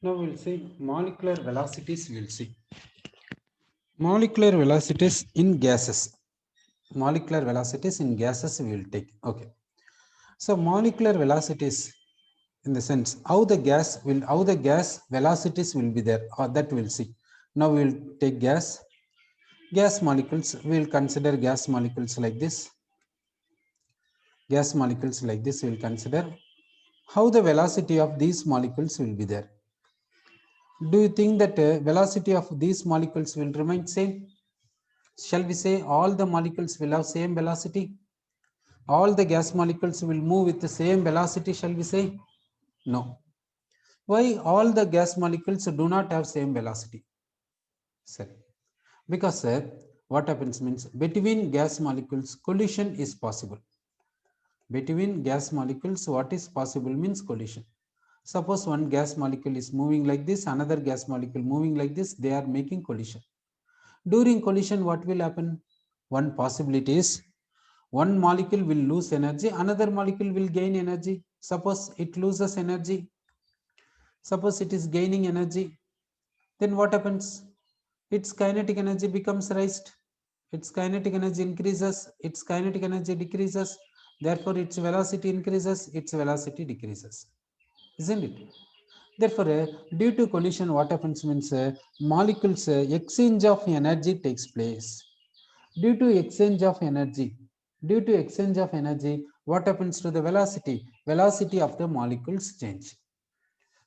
Now we'll see molecular velocities. We'll see molecular velocities in gases. Molecular velocities in gases we will take. Okay. So molecular velocities in the sense how the gas velocities will be there, or that we'll see. Now we will take gas molecules. We will consider gas molecules like this. Gas molecules like this we will consider how the velocity of these molecules will be there. Do you think that velocity of these molecules will remain same? Shall we say all the molecules will have same velocity? All the gas molecules will move with the same velocity, shall we say? No. Why all the gas molecules do not have same velocity? Sorry. Because what happens means between gas molecules collision is possible. Between gas molecules what is possible means collision. Suppose one gas molecule is moving like this, another gas molecule moving like this, they are making collision. During collision, what will happen? One possibility is one molecule will lose energy, another molecule will gain energy. Suppose it loses energy, suppose it is gaining energy, then what happens? Its kinetic energy becomes raised, its kinetic energy increases, its kinetic energy decreases, therefore its velocity increases, its velocity decreases. Isn't it? Therefore, due to collision, what happens means molecules exchange of energy takes place. Due to exchange of energy, what happens to the velocity? Velocity of the molecules change.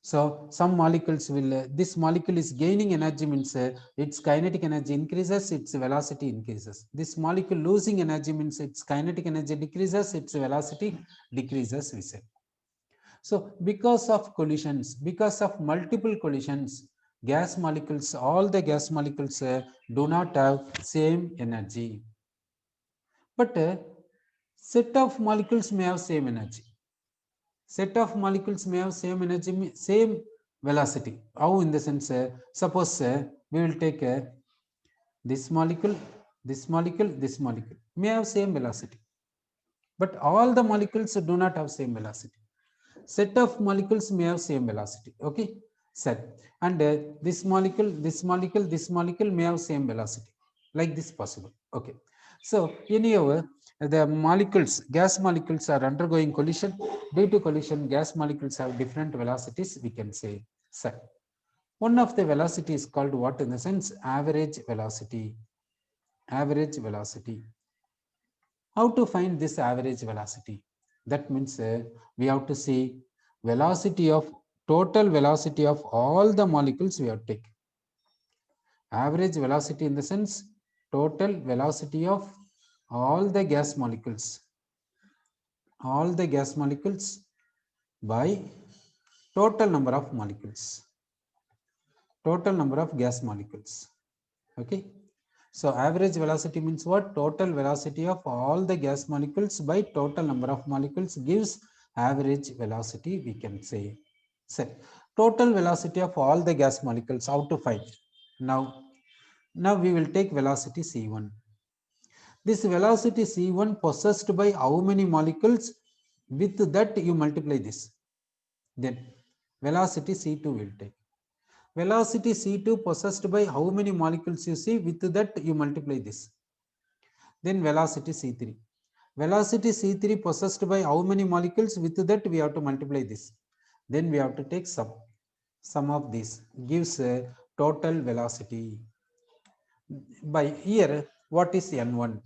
So some molecules will, this molecule is gaining energy means its kinetic energy increases, its velocity increases. This molecule losing energy means its kinetic energy decreases, its velocity decreases, we say. So because of collisions, because of multiple collisions, gas molecules, all the gas molecules do not have same energy. But set of molecules may have same energy. Set of molecules may have same energy, same velocity. How in the sense, suppose we will take this molecule, this molecule, this molecule may have same velocity. But all the molecules do not have same velocity. Set of molecules may have same velocity. Okay, set. And this molecule, this molecule, this molecule may have same velocity. Like this possible. Okay. So anyhow, the molecules, gas molecules are undergoing collision. Due to collision, gas molecules have different velocities, we can say. Set. One of the velocity is called what in the sense? Average velocity. Average velocity. How to find this average velocity? That means we have to see velocity of total velocity of all the molecules we have to take. Average velocity in the sense total velocity of all the gas molecules. All the gas molecules by total number of molecules. Total number of gas molecules. Okay. So average velocity means what? Total velocity of all the gas molecules by total number of molecules gives average velocity, we can say. So total velocity of all the gas molecules, how to find? Now we will take velocity C1. This velocity C1 possessed by how many molecules? With that you multiply this. Then velocity C2 will take. Velocity C2 possessed by how many molecules you see? With that you multiply this. Then velocity C3. Velocity C3 possessed by how many molecules? With that we have to multiply this. Then we have to take sum. Sum of this gives a total velocity. By here, what is N1?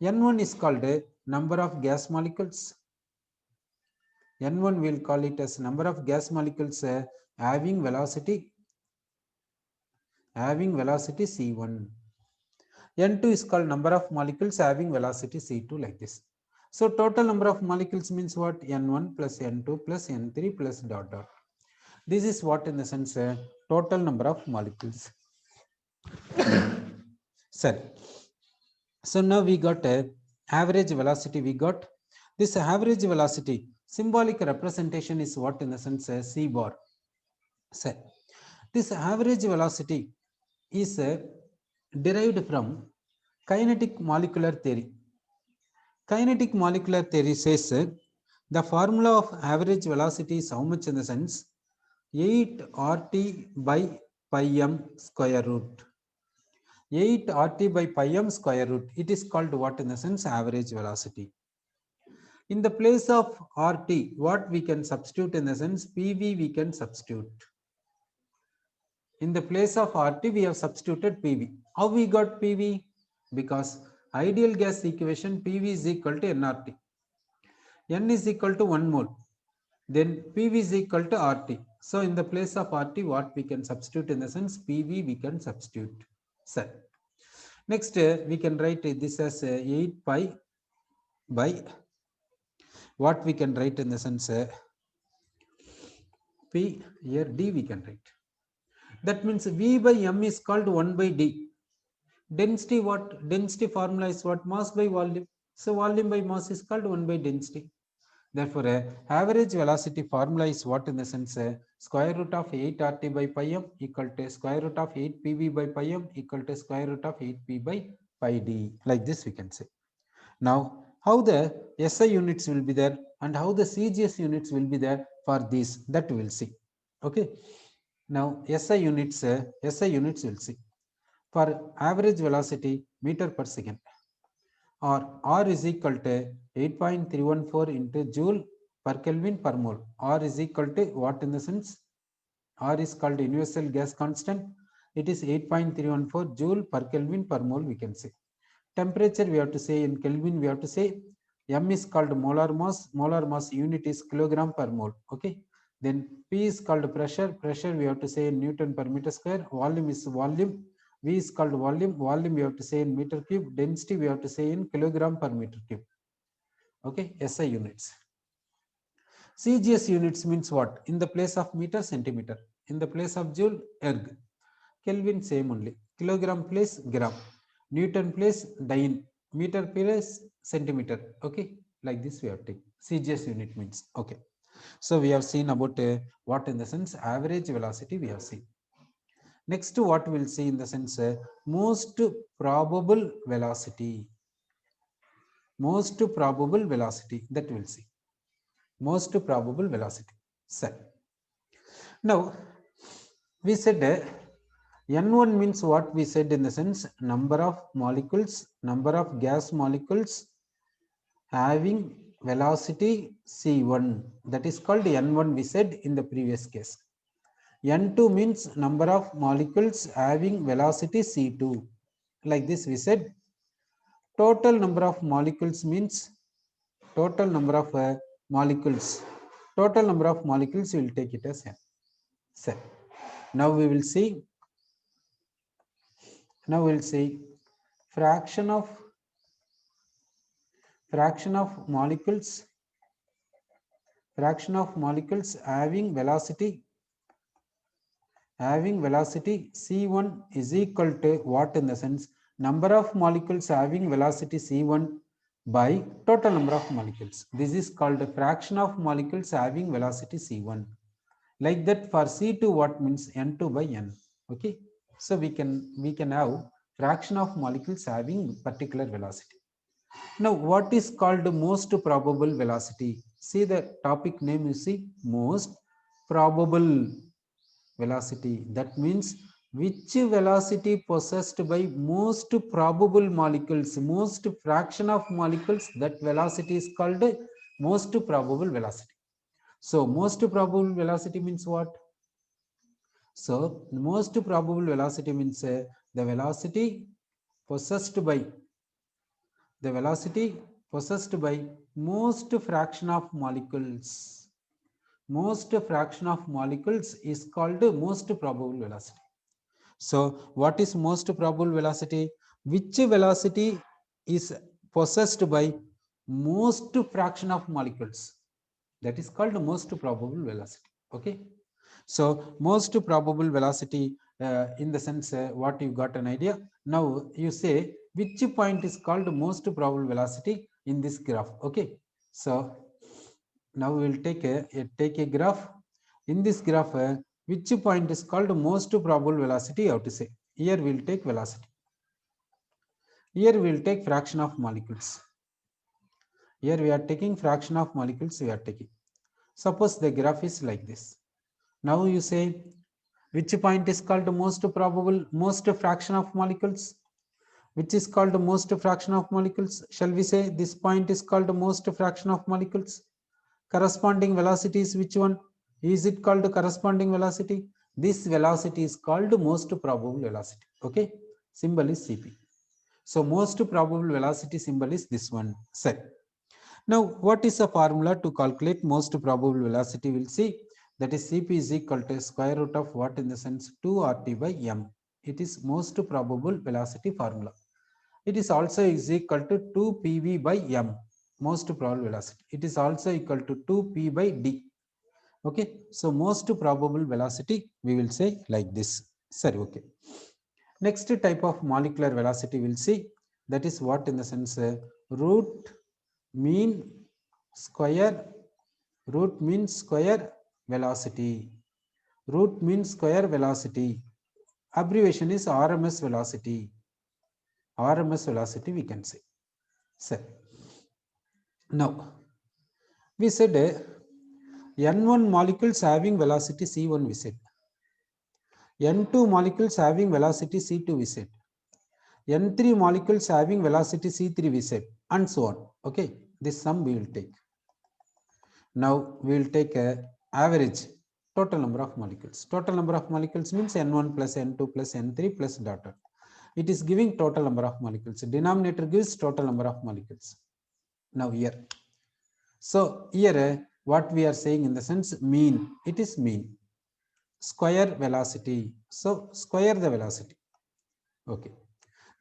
N1 is called a number of gas molecules. N1 will call it as number of gas molecules having velocity C1. N2 is called number of molecules having velocity C2, like this. So total number of molecules means what? N1 plus N2 plus N3 plus dot dot. This is what in the sense total number of molecules. Sir. So now we got a average velocity. We got this average velocity. Symbolic representation is what in the sense C bar. Sir. This average velocity is derived from kinetic molecular theory. Kinetic molecular theory says the formula of average velocity is how much in the sense 8 RT by pi m square root. 8 RT by pi m square root. It is called what in the sense average velocity. In the place of RT, what we can substitute in the sense PV we can substitute. In the place of RT, we have substituted PV. How we got PV? Because ideal gas equation PV is equal to nRT. N is equal to 1 mole. Then PV is equal to RT. So in the place of RT, what we can substitute in the sense PV we can substitute. So next we can write this as 8 pi by what we can write in the sense P here D we can write. That means V by M is called 1 by D. Density what? Density formula is what? Mass by volume. So volume by mass is called 1 by density. Therefore, average velocity formula is what in the sense square root of 8 RT by pi m equal to square root of 8 PV by pi m equal to square root of 8 P by pi D. Like this we can say. Now, how the SI units will be there and how the CGS units will be there for these, that we will see. Okay. Now, SI units will see. For average velocity meter per second, or R is equal to 8.314 into joule per Kelvin per mole. R is equal to what in the sense? R is called universal gas constant. It is 8.314 joule per Kelvin per mole we can say. Temperature we have to say in Kelvin we have to say. M is called molar mass. Molar mass unit is kilogram per mole. Okay. Then P is called pressure. Pressure we have to say in Newton per meter square. Volume is volume. V is called volume. Volume we have to say in meter cube. Density we have to say in kilogram per meter cube. Okay. SI units. CGS units means what? In the place of meter, centimeter. In the place of joule, erg. Kelvin same only. Kilogram place, gram. Newton place, dyne. Meter place, centimeter. Okay. Like this we have taken. CGS unit means. Okay. So we have seen about what in the sense average velocity we have seen. Next, what we'll see in the sense most probable velocity. Most probable velocity that we'll see. Most probable velocity. Set. Now, we said N1 means what we said in the sense number of molecules, number of gas molecules having velocity C1. That is called N1 we said in the previous case. N2 means number of molecules having velocity C2. Like this we said. Total number of molecules means total number of molecules. Total number of molecules we will take it as N. So, now we will see. Now we'll see fraction of molecules having velocity C1 is equal to what in the sense number of molecules having velocity C1 by total number of molecules. This is called a fraction of molecules having velocity C1. Like that for C2 what means N2 by N. Okay. So we can have fraction of molecules having particular velocity. Now what is called most probable velocity? See the topic name you see most probable velocity. That means which velocity possessed by most probable molecules, most fraction of molecules, that velocity is called most probable velocity. So most probable velocity means what? So most probable velocity means the velocity possessed by most fraction of molecules. Most fraction of molecules is called most probable velocity. So what is most probable velocity? Which velocity is possessed by most fraction of molecules? That is called most probable velocity. Okay. So most probable velocity in the sense what you got an idea. Now you say which point is called most probable velocity in this graph. Okay. So now we will take a graph. In this graph, which point is called most probable velocity? You have to say. Here we will take velocity. Here we will take fraction of molecules. Here we are taking fraction of molecules. We are taking. Suppose the graph is like this. Now you say which point is called most probable, most fraction of molecules, which is called most fraction of molecules. Shall we say this point is called most fraction of molecules? Corresponding velocity is which one? Is it called corresponding velocity? This velocity is called most probable velocity. Okay, symbol is Cp. So most probable velocity symbol is this one, set. Now what is the formula to calculate most probable velocity? We'll see. That is Cp is equal to square root of what, in the sense 2 RT by m. It is most probable velocity formula. It is also is equal to 2 PV by m, most probable velocity. It is also equal to 2 P by d. Okay, so most probable velocity we will say like this. Sorry, okay. Next type of molecular velocity we'll see. That is what, in the sense root mean square, root mean square velocity. Root mean square velocity. Abbreviation is RMS velocity. RMS velocity we can say. So now we said N1 molecules having velocity C1 we said. N2 molecules having velocity C2 we said. N3 molecules having velocity C3 we said, and so on. Okay, this sum we will take. Now we will take a average total number of molecules. Total number of molecules means N1 plus N2 plus N3 plus dot. It is giving total number of molecules. Denominator gives total number of molecules. Now here. So here what we are saying, in the sense mean, it is mean. Square velocity. So square the velocity. Okay.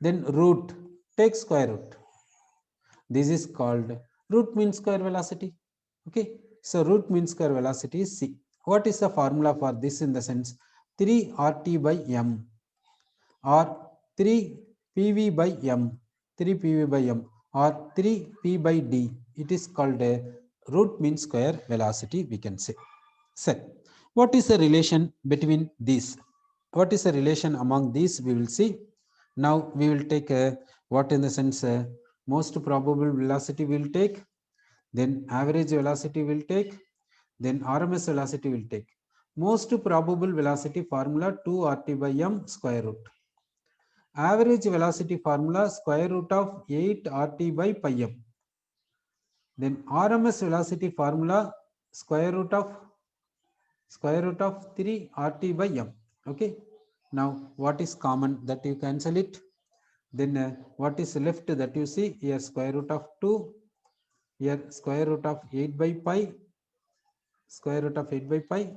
Then root, take square root. This is called root mean square velocity. Okay. So root mean square velocity is C. What is the formula for this, in the sense 3 RT by M or 3 PV by M, 3 PV by M or 3 P by D. It is called a root mean square velocity, we can say. So what is the relation between these? What is the relation among these? We will see. Now we will take what, in the sense most probable velocity we will take, then average velocity will take, then RMS velocity will take. Most probable velocity formula 2 RT by M square root. Average velocity formula square root of 8 RT by pi m. Then RMS velocity formula square root of 3 RT by m. Okay. Now what is common, that you cancel it. Then what is left, that you see here square root of 2, here square root of 8 by pi, square root of 8 by pi,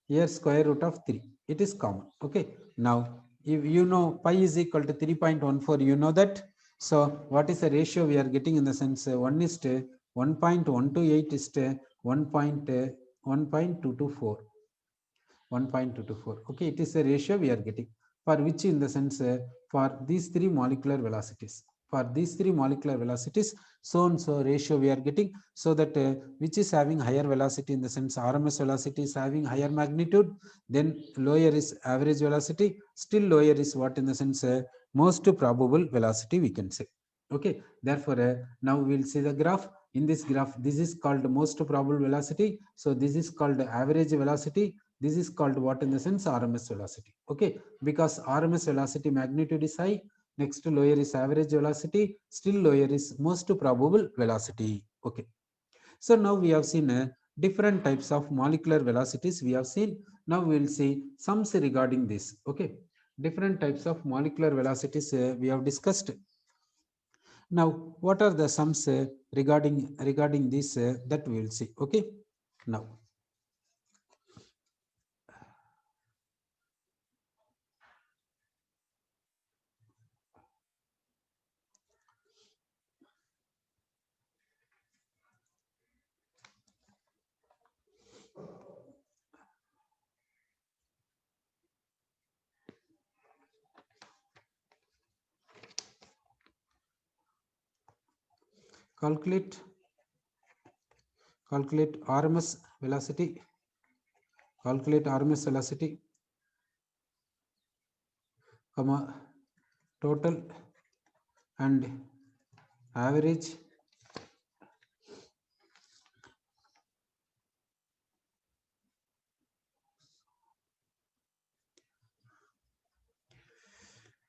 here square root of 3. It is common. Okay. Now if you know pi is equal to 3.14, you know that. So what is the ratio we are getting, in the sense 1 is to 1.128 is to 1.224. 1.224. Okay, it is a ratio we are getting, for which, in the sense for these three molecular velocities. For these three molecular velocities, so and so ratio we are getting, so that which is having higher velocity, in the sense RMS velocity is having higher magnitude, then lower is average velocity, still lower is what, in the sense most probable velocity we can say. Okay, therefore now we will see the graph. In this graph, this is called most probable velocity, so this is called average velocity. This is called what, in the sense RMS velocity. Okay, because RMS velocity magnitude is high, next lower is average velocity, still lower is most probable velocity. Okay, so now we have seen different types of molecular velocities we have seen. Now we will see sums regarding this. Okay, different types of molecular velocities we have discussed. Now what are the sums regarding this that we will see. Okay, now calculate RMS velocity, comma total and average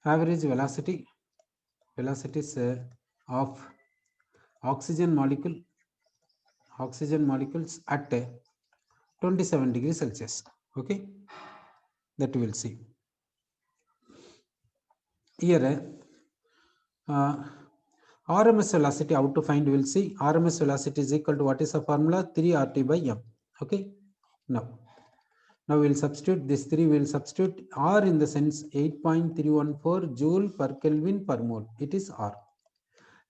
average velocities of oxygen molecules at 27 degrees Celsius. Okay, that we will see here. RMS velocity, how to find, we'll see. RMS velocity is equal to, what is the formula? 3RT by M. Okay, now we'll substitute this 3, we'll substitute R in the sense 8.314 joule per Kelvin per mole. It is R.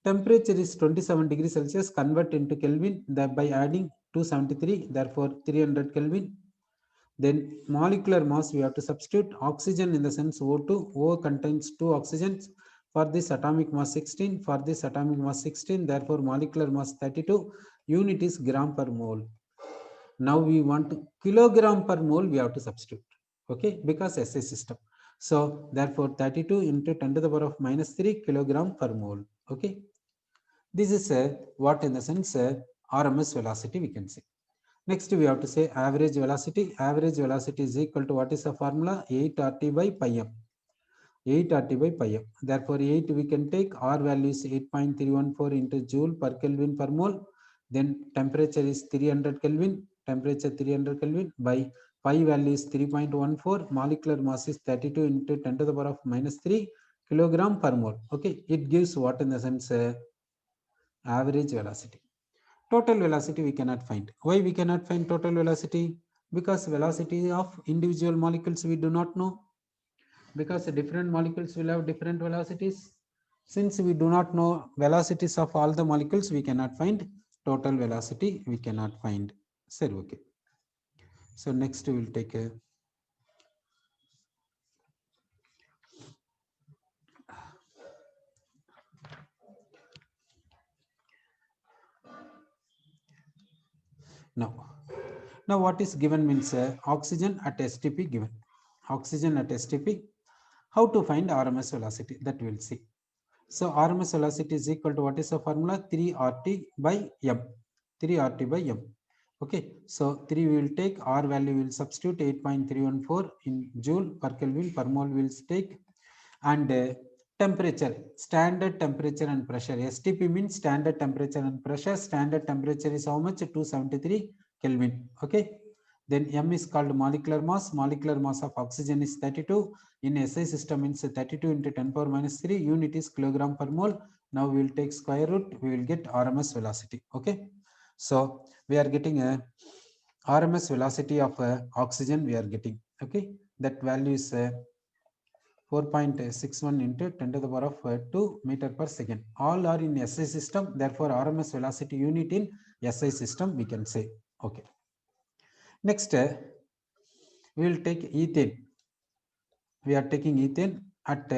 Temperature is 27 degrees Celsius. Convert into Kelvin by adding 273, therefore 300 Kelvin. Then molecular mass, we have to substitute oxygen in the sense O2. O contains 2 oxygens. For this atomic mass 16, for this atomic mass 16, therefore molecular mass 32. Unit is gram per mole. Now we want kilogram per mole, we have to substitute. Okay, because SI system. So therefore 32 into 10 to the power of minus 3 kilogram per mole. Okay, this is what in the sense RMS velocity we can say. Next we have to say average velocity. Average velocity is equal to, what is the formula? 8RT by pi m. 8RT by pi m. Therefore 8 we can take, R value is 8.314 into joule per Kelvin per mole. Then temperature is 300 Kelvin. Temperature 300 Kelvin by pi value is 3.14. Molecular mass is 32 into 10 to the power of minus 3 kilogram per mole. Okay, it gives what in the sense average velocity. Total velocity we cannot find. Why we cannot find total velocity? Because velocity of individual molecules we do not know. Because different molecules will have different velocities. Since we do not know velocities of all the molecules, we cannot find total velocity. We cannot find. Sir, okay. So next we will take a now what is given means oxygen at STP given. Oxygen at STP. How to find RMS velocity, that we will see. So RMS velocity is equal to, what is the formula? 3RT by M. 3RT by M. Okay, so 3 we will take, R value will substitute 8.314 in joule per Kelvin per mole we will take, and temperature, standard temperature and pressure. STP means standard temperature and pressure. Standard temperature is how much? 273 Kelvin. Okay, then M is called molecular mass. Molecular mass of oxygen is 32. In SI system means 32 into 10 power minus 3. Unit is kilogram per mole. Now we will take square root. We will get RMS velocity. Okay, so we are getting a RMS velocity of oxygen. We are getting, okay, that value is 4.61 into 10 to the power of 2 meter per second. All are in SI system. Therefore, RMS velocity unit in SI system we can say. Okay. Next, we will take ethane. We are taking ethane at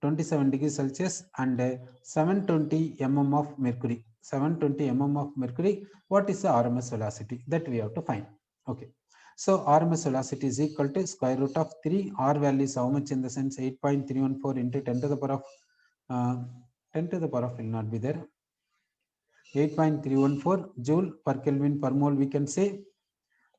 27 degrees Celsius and 720 mm of mercury. 720 mm of mercury. What is the RMS velocity? That we have to find. Okay. So RMS velocity is equal to square root of 3. R value is how much in the sense 8.314 into 10 to the power of 10 to the power of will not be there. 8.314 joule per Kelvin per mole we can say.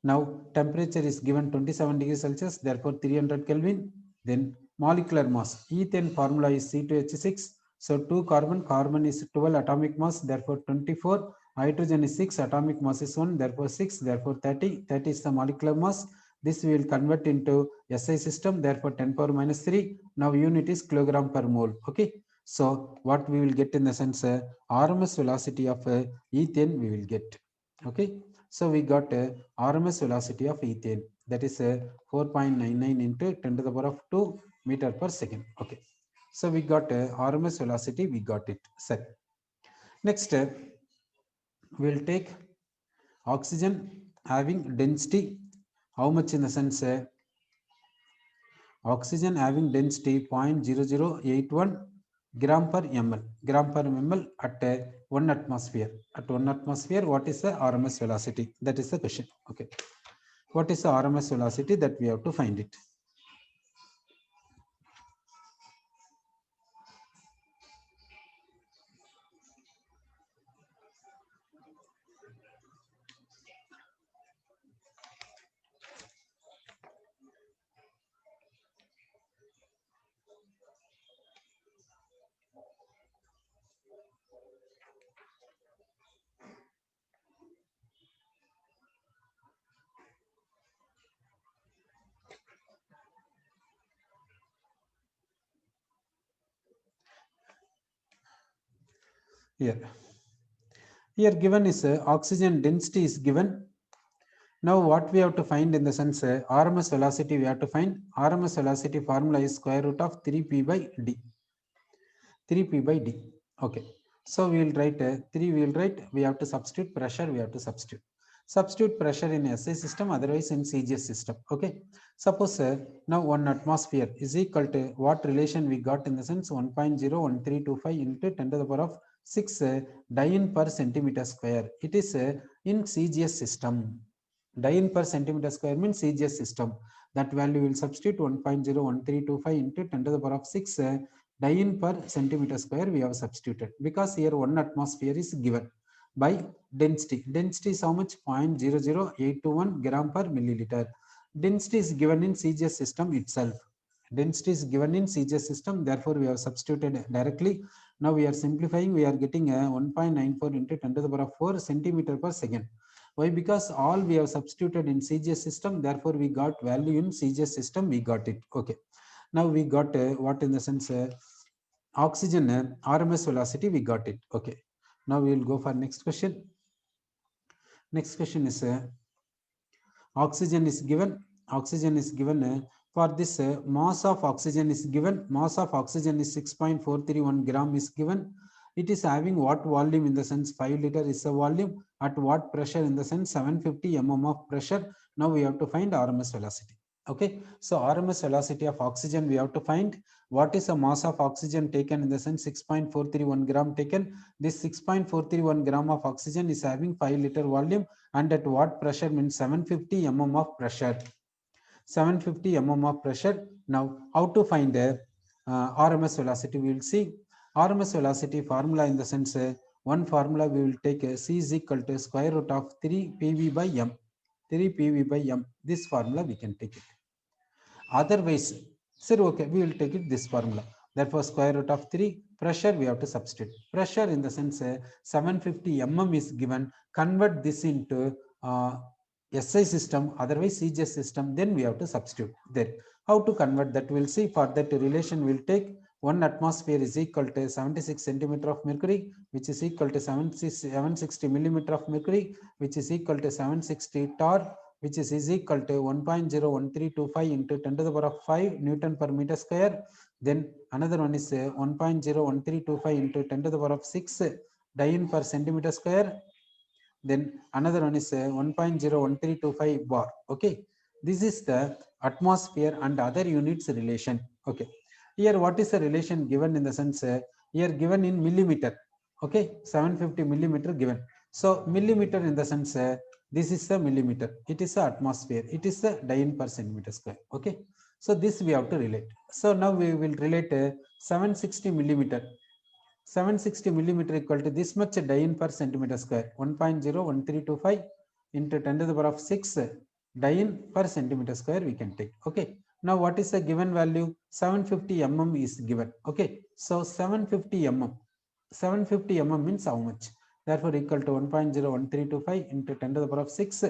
Now temperature is given 27 degrees Celsius, therefore 300 Kelvin. Then molecular mass. Ethane formula is C2H6. So 2 carbon, carbon is 12 atomic mass, therefore 24. Hydrogen is 6, atomic mass is 1, therefore 6, therefore 30. 30 is the molecular mass. This we will convert into SI system, therefore 10 power minus 3. Now unit is kilogram per mole. Okay. So what we will get in the sense RMS velocity of ethane we will get. Okay. So we got RMS velocity of ethane, that is 4.99 into 10 to the power of 2 meter per second. Okay. So we got RMS velocity, we got it set. Next, we will take oxygen having density, how much in the sense oxygen having density 0.0081 gram per ml. Gram per ml at 1 atmosphere. At 1 atmosphere, what is the RMS velocity? That is the question. Okay. What is the RMS velocity? That we have to find it. here. Here given is oxygen density is given. Now what we have to find in the sense RMS velocity, we have to find RMS velocity formula is square root of 3p by d. 3p by d. Okay. So we will write 3, we will write, we have to substitute pressure, we have to substitute pressure in SI system, otherwise in CGS system. Okay. Suppose now 1 atmosphere is equal to what relation we got in the sense 1.01325 into 10 to the power of 6 Dyn per centimeter square. It is in CGS system. Dyn per centimeter square means CGS system. That value will substitute 1.01325 into 10 to the power of 6 Dyn per centimeter square we have substituted, because here 1 atmosphere is given by density. Density is how much? 0.00821 gram per milliliter. Density is given in CGS system itself. Density is given in CGS system, therefore we have substituted directly. Now we are simplifying, we are getting a 1.94 into 10 to the power of 4 centimeter per second. Why? Because all we have substituted in CGS system, therefore we got value in CGS system, we got it. Okay. Now we got what in the sense oxygen RMS velocity, we got it. Okay. Now we will go for next question. Next question is oxygen is given. Oxygen is given for this mass of oxygen is given. Mass of oxygen is 6.431 gram is given. It is having what volume in the sense 5 liter is a volume. At what pressure in the sense 750 mm of pressure. Now we have to find RMS velocity. Okay, so RMS velocity of oxygen we have to find. What is the mass of oxygen taken in the sense 6.431 gram taken. This 6.431 gram of oxygen is having 5 liter volume, and at what pressure means 750 mm of pressure. 750 mm of pressure. Now how to find RMS velocity, we will see. RMS velocity formula in the sense one formula we will take C is equal to square root of 3 PV by M. 3 PV by M. This formula we can take it. Otherwise, sir, okay, we will take it this formula. Therefore, square root of 3, pressure we have to substitute. Pressure in the sense 750 mm is given. Convert this into SI system, otherwise CGS system, then we have to substitute there. How to convert that we'll see. For that relation we'll take 1 atmosphere is equal to 76 centimeter of mercury, which is equal to 760 millimeter of mercury, which is equal to 760 torr, which is equal to 1.01325 into 10 to the power of 5 Newton per meter square. Then another one is 1.01325 into 10 to the power of 6 Dyn per centimeter square. Then another one is 1.01325 bar. Okay, this is the atmosphere and other units relation. Okay, here what is the relation given in the sense here given in millimeter. Okay, 750 millimeter given. So millimeter in the sense this is the millimeter, it is the atmosphere, it is the Dyn per centimeter square. Okay, so this we have to relate. So now we will relate 760 millimeter. 760 millimeter equal to this much Dyn per centimeter square, 1.01325 into 10 to the power of 6 Dyn per centimeter square we can take. Okay, now what is the given value? 750 mm is given. Okay, so 750 mm, 750 mm means how much? Therefore equal to 1.01325 into 10 to the power of 6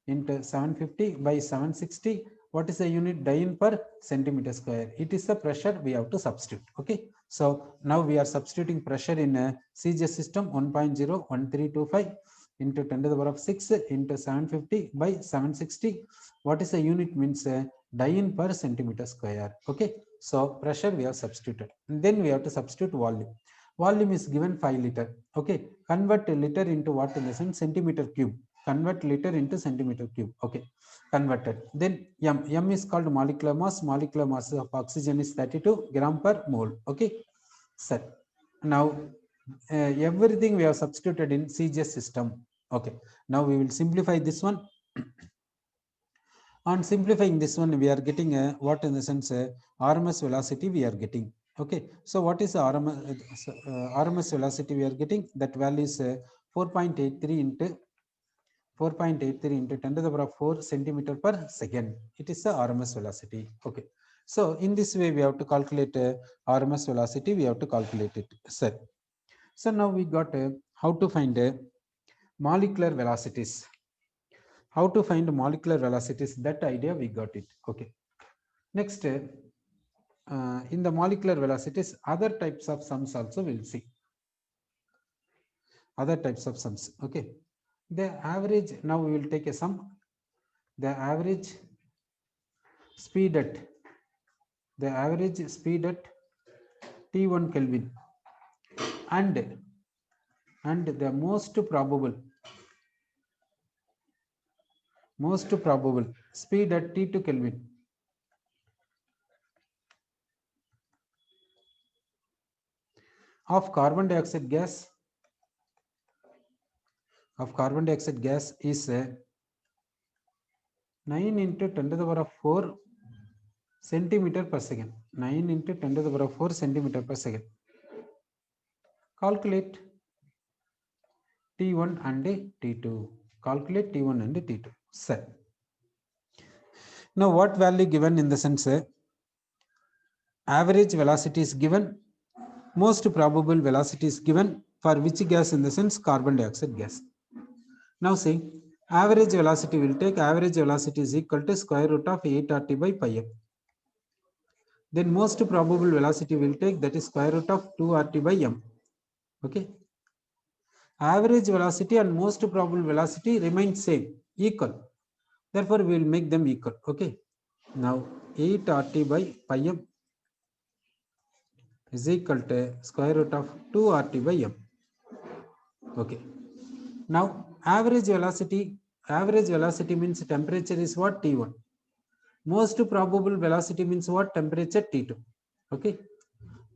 into 750 by 760. What is the unit? Dyn per centimeter square. It is the pressure we have to substitute. Okay, so now we are substituting pressure in a CGS system 1.01325 into 10 to the power of 6 into 750 by 760. What is the unit? Means Dyn per centimeter square. Okay, so pressure we have substituted. And then we have to substitute volume. Volume is given 5 liter. Okay, convert liter into what in the sense centimeter cube. Convert liter into centimeter cube. Okay, converted. Then M is called molecular mass. Molecular mass of oxygen is 32 gram per mole. Okay, sir. Now everything we have substituted in CGS system. Okay, now we will simplify this one. On simplifying this one, we are getting what in the sense RMS velocity we are getting. Okay, so what is the RMS velocity we are getting? That value is 4.83 into 4.83 into 10 to the power of 4 centimeter per second. It is the RMS velocity. Okay, so in this way we have to calculate RMS velocity. We have to calculate it. So now we got how to find molecular velocities. How to find molecular velocities? That idea we got it. Okay. Next, in the molecular velocities, other types of sums also we'll see. other types of sums. Okay, the average, now we will take a sum. The average speed at T1 Kelvin and the most probable speed at T2 Kelvin of carbon dioxide gas is 9 into 10 to the power of 4 centimeter per second. 9 into 10 to the power of 4 centimeter per second. Calculate T1 and T2. Calculate T1 and T2. Set. Now what value given in the sense average velocity is given, most probable velocity is given for which gas in the sense carbon dioxide gas. Now see, average velocity will take, average velocity is equal to square root of 8 RT by pi m. Then most probable velocity will take, that is square root of 2 RT by m. Okay. Average velocity and most probable velocity remain same, equal. Therefore, we will make them equal. Okay. Now 8 RT by pi m is equal to square root of 2 RT by m. Okay. Now average velocity means temperature is what? T1. Most probable velocity means what? Temperature T2. Okay.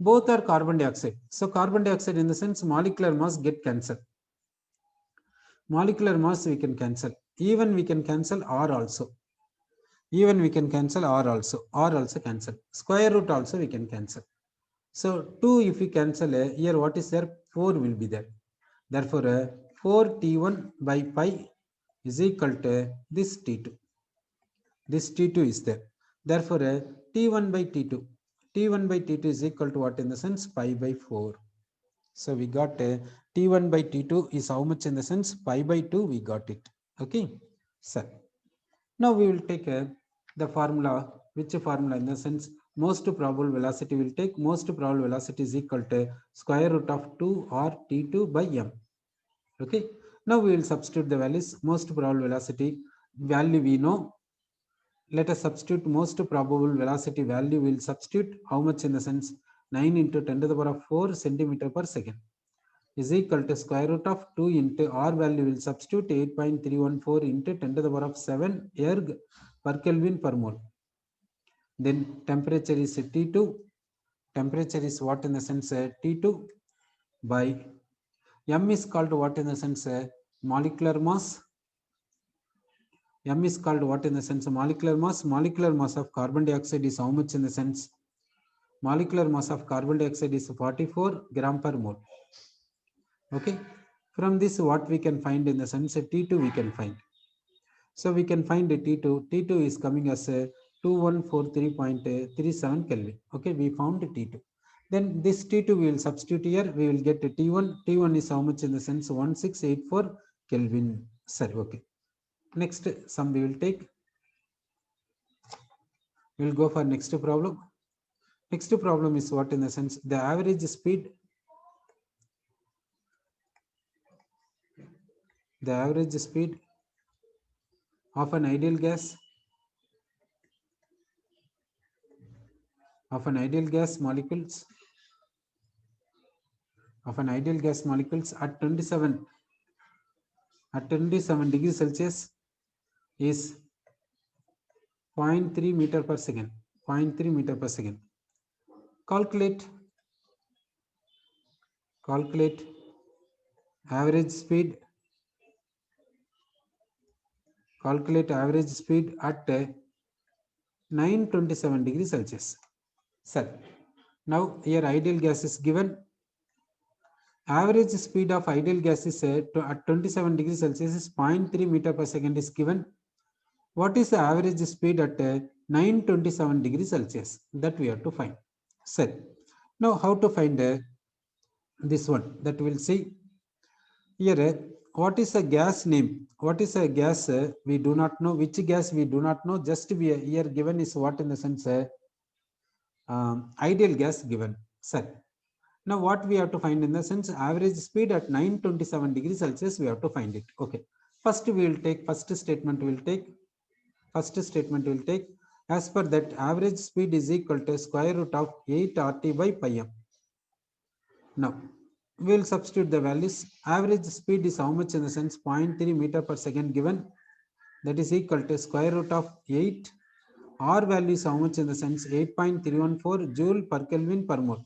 Both are carbon dioxide. So carbon dioxide in the sense molecular mass get cancelled. Molecular mass we can cancel. Even we can cancel R also. R also cancel. Square root also we can cancel. So 2 if we cancel here, what is there? 4 will be there. Therefore 4 T1 by pi is equal to this T2. This T2 is there. Therefore T1 by T2. T1 by T2 is equal to what in the sense? Pi by 4. So we got T1 by T2 is how much in the sense? Pi by 2 we got it. Okay. So now we will take the formula. Which formula in the sense? Most probable velocity will take, most probable velocity is equal to square root of 2 or T2 by m. Okay. Now we will substitute the values. Most probable velocity value we know. Let us substitute most probable velocity value. We will substitute how much in the sense? 9 into 10 to the power of 4 centimeter per second is equal to square root of 2 into R value will substitute 8.314 into 10 to the power of 7 erg per Kelvin per mole. Then temperature is T2. Temperature is what in the sense T2 by M is called what in the sense molecular mass. M is called what in the sense molecular mass. Molecular mass of carbon dioxide is how much in the sense? Molecular mass of carbon dioxide is 44 gram per mole. Okay. From this what we can find in the sense T2 we can find. So we can find T2. T2 is coming as 2143.37 Kelvin. Okay, we found T2. Then this T2 we will substitute here. We will get T1. T1 is how much in the sense? 1684 Kelvin. Sorry, okay. Next sum we will take. We will go for next problem. Next problem is what in the sense? The average speed. The average speed of an ideal gas molecules at 27 degrees Celsius is 0.3 meter per second. 0.3 meter per second. Calculate average speed. Calculate average speed at 927 degrees Celsius. Sir, now here ideal gas is given. Average speed of ideal gas is at 27 degrees Celsius is 0.3 meter per second is given. What is the average speed at 927 degrees Celsius? That we have to find. Sir, now how to find this one? That we'll see. Here, what is a gas name? What is a gas? We do not know. Which gas we do not know. Just we here given is what in the sense ideal gas given. Sir. Now what we have to find in the sense average speed at 927 degrees Celsius, we have to find it. Okay. First we will take first statement as per that average speed is equal to square root of 8 RT by pi m. Now we will substitute the values. Average speed is how much in the sense 0.3 meter per second given, that is equal to square root of 8. R value is how much in the sense 8.314 joule per Kelvin per mole.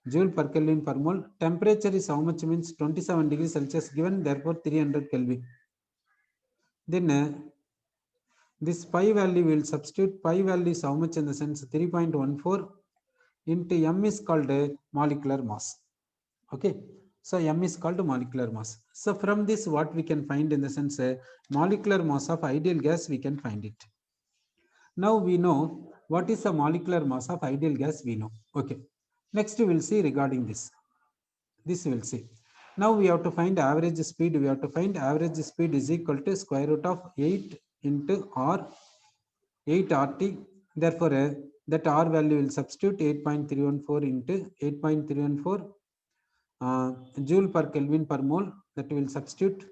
Joule per Kelvin per mole. Temperature is how much means 27 degrees Celsius given, therefore 300 Kelvin. Then this pi value will substitute. Pi value is how much in the sense 3.14 into m is called a molecular mass. Okay. So m is called molecular mass. So from this what we can find in the sense molecular mass of ideal gas, we can find it. Now we know what is the molecular mass of ideal gas, we know. Okay. Next we will see regarding this. This we will see. Now we have to find average speed. We have to find average speed is equal to square root of 8 into R, 8 RT. Therefore, that R value will substitute 8.314 into 8.314 joule per Kelvin per mole, that will substitute.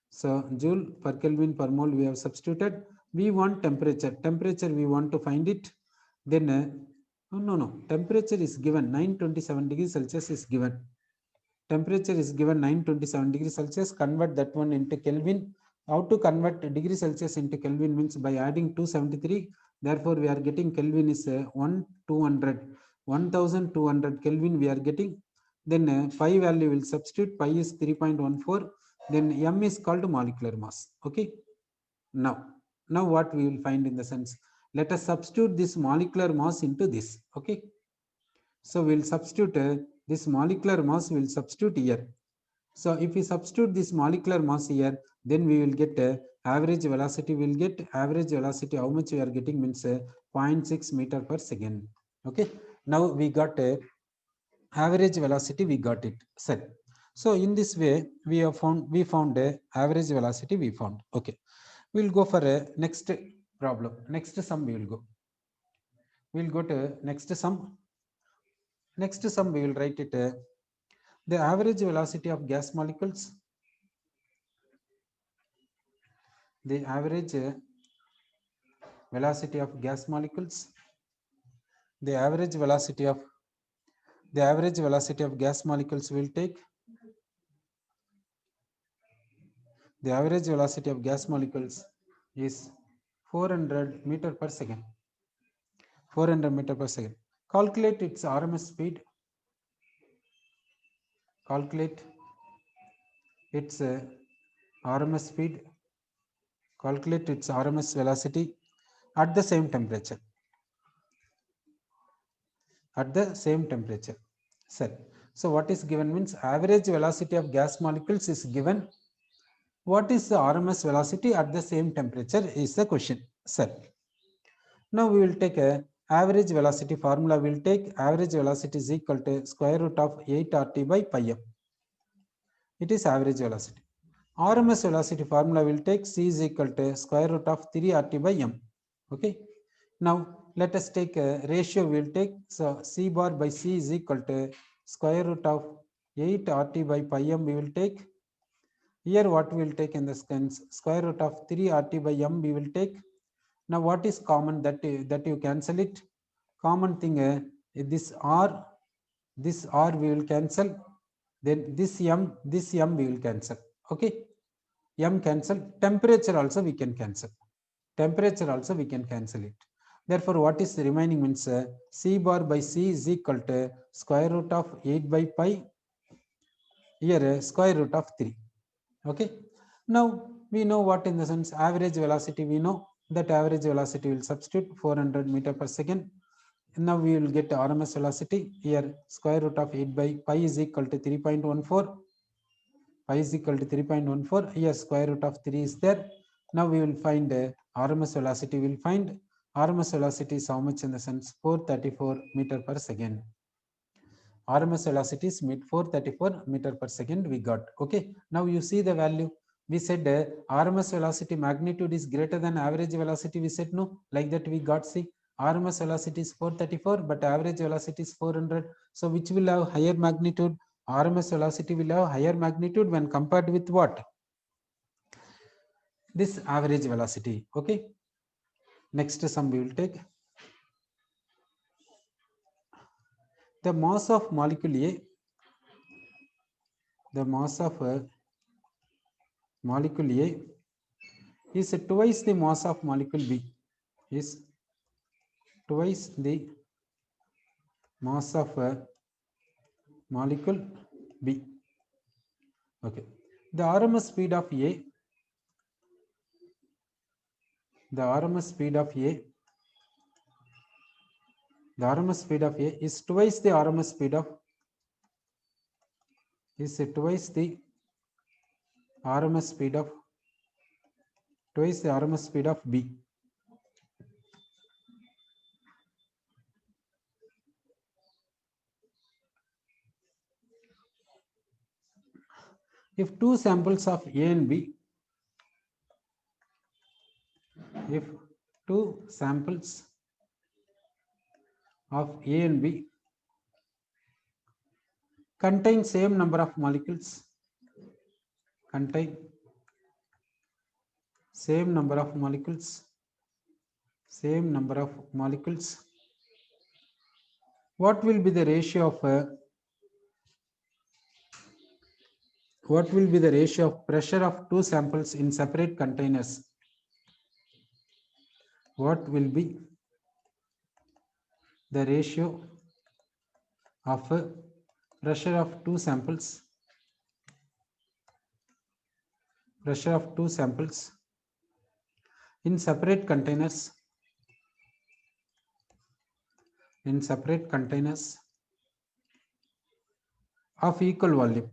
So joule per Kelvin per mole we have substituted. We want temperature. Temperature we want to find it. Then temperature is given 927 degrees Celsius is given. Temperature is given 927 degrees Celsius. Convert that one into Kelvin. How to convert degrees Celsius into Kelvin means by adding 273. Therefore, we are getting Kelvin is 1200 Kelvin we are getting. Then pi value will substitute. Pi is 3.14. Then m is called molecular mass. Okay. Now what we will find in the sense, let us substitute this molecular mass into this. Okay. So we will substitute this molecular mass, will substitute here. So if we substitute this molecular mass here, then we will get average velocity. We will get average velocity. How much we are getting means 0.6 meter per second. Okay. Now we got average velocity. We got it. So in this way we found average velocity. We found. Okay. We will go for a next problem. Next sum we will go. We will go to next sum. Next sum we will write it. The average velocity of gas molecules. The average velocity of gas molecules. The average velocity of gas molecules will take. The average velocity of gas molecules is 400 meter per second. 400 meter per second. Calculate its RMS speed. Calculate its RMS speed. Calculate its RMS velocity at the same temperature. At the same temperature. So what is given means average velocity of gas molecules is given. What is the RMS velocity at the same temperature is the question. Now we will take a average velocity formula. We will take average velocity is equal to square root of 8 RT by pi m. It is average velocity. RMS velocity formula will take C is equal to square root of 3 RT by m. Okay. Now let us take a ratio. We will take, so C bar by C is equal to square root of 8 RT by pi m. We will take here what we will take in the sense square root of 3 RT by m we will take. Now what is common, that you cancel it. Common thing this R we will cancel. Then this m we will cancel. Okay. M cancel. Temperature also we can cancel. Temperature also we can cancel it. Therefore, what is remaining means C bar by C is equal to square root of 8 by pi. Here square root of 3. Okay. Now we know what in the sense average velocity. We know that average velocity will substitute 400 meter per second. Now we will get RMS velocity. Here square root of 8 by pi is equal to 3.14. Pi is equal to 3.14. Here square root of 3 is there. Now we will find RMS velocity. We will find RMS velocity is how much in the sense 434 meter per second. RMS velocity is 434 meter per second we got. Okay. Now you see the value. We said RMS velocity magnitude is greater than average velocity. We said no. Like that we got, see, RMS velocity is 434, but average velocity is 400. So which will have higher magnitude? RMS velocity will have higher magnitude when compared with what? This average velocity. Okay. Next sum we will take. The mass of molecule A, the mass of molecule A is twice the mass of molecule B, is twice the mass of molecule B. Okay. The RMS speed of A, the RMS speed of A, the RMS speed of A is twice the RMS speed of, is twice the RMS speed of, twice the RMS speed of B. If two samples of A and B, if two samples of A and B contain same number of molecules, contain same number of molecules, same number of molecules, what will be the ratio of what will be the ratio of pressure of two samples in separate containers? What will be the ratio of pressure of two samples, pressure of two samples in separate containers, in separate containers of equal volume,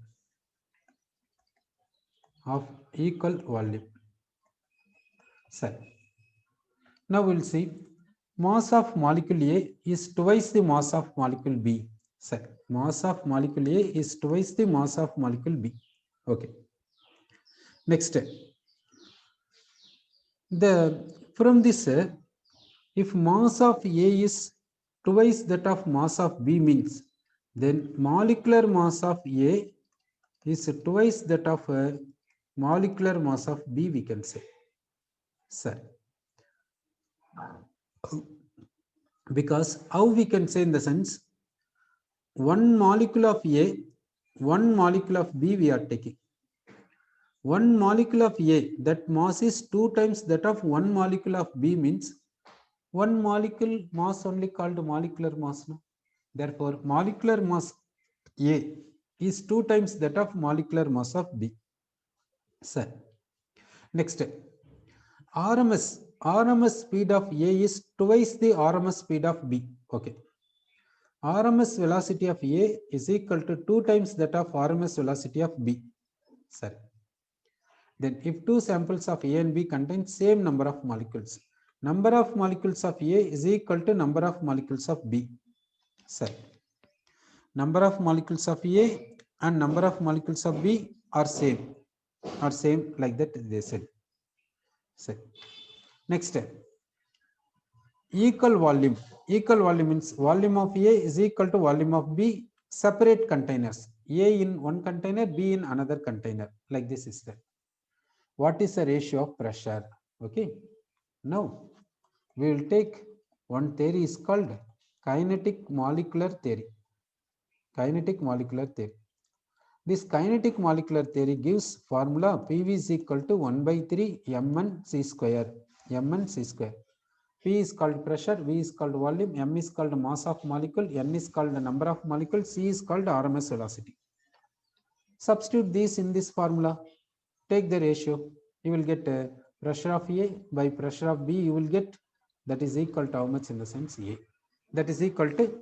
of equal volume. So now we'll see mass of molecule A is twice the mass of molecule B. So mass of molecule A is twice the mass of molecule B. Okay. Next, from this, if mass of A is twice that of mass of B means, then molecular mass of A is twice that of molecular mass of B, we can say. Sir, because how we can say, in the sense, one molecule of A, one molecule of B we are taking. One molecule of A, that mass is 2 times that of one molecule of B means one molecule mass only called molecular mass. No? Therefore, molecular mass A is 2 times that of molecular mass of B. Sir. Next, RMS speed of A is twice the RMS speed of B. Okay. RMS velocity of A is equal to 2 times that of RMS velocity of B. Sir. Then if two samples of A and B contain same number of molecules, number of molecules of A is equal to number of molecules of B. Sir. Number of molecules of A and number of molecules of B are same like that they said. Sir. Next, equal volume. Equal volume means volume of A is equal to volume of B, separate containers. A in one container, B in another container. Like this is there. What is the ratio of pressure? Okay. Now, we will take one theory is called kinetic molecular theory. Kinetic molecular theory. This kinetic molecular theory gives formula PV is equal to 1 by 3 Mn C square. Mn C square. P is called pressure, V is called volume, M is called mass of molecule, N is called the number of molecules, C is called RMS velocity. Substitute these in this formula. Take the ratio. You will get pressure of A by pressure of B. You will get that is equal to how much, in the sense A. That is equal to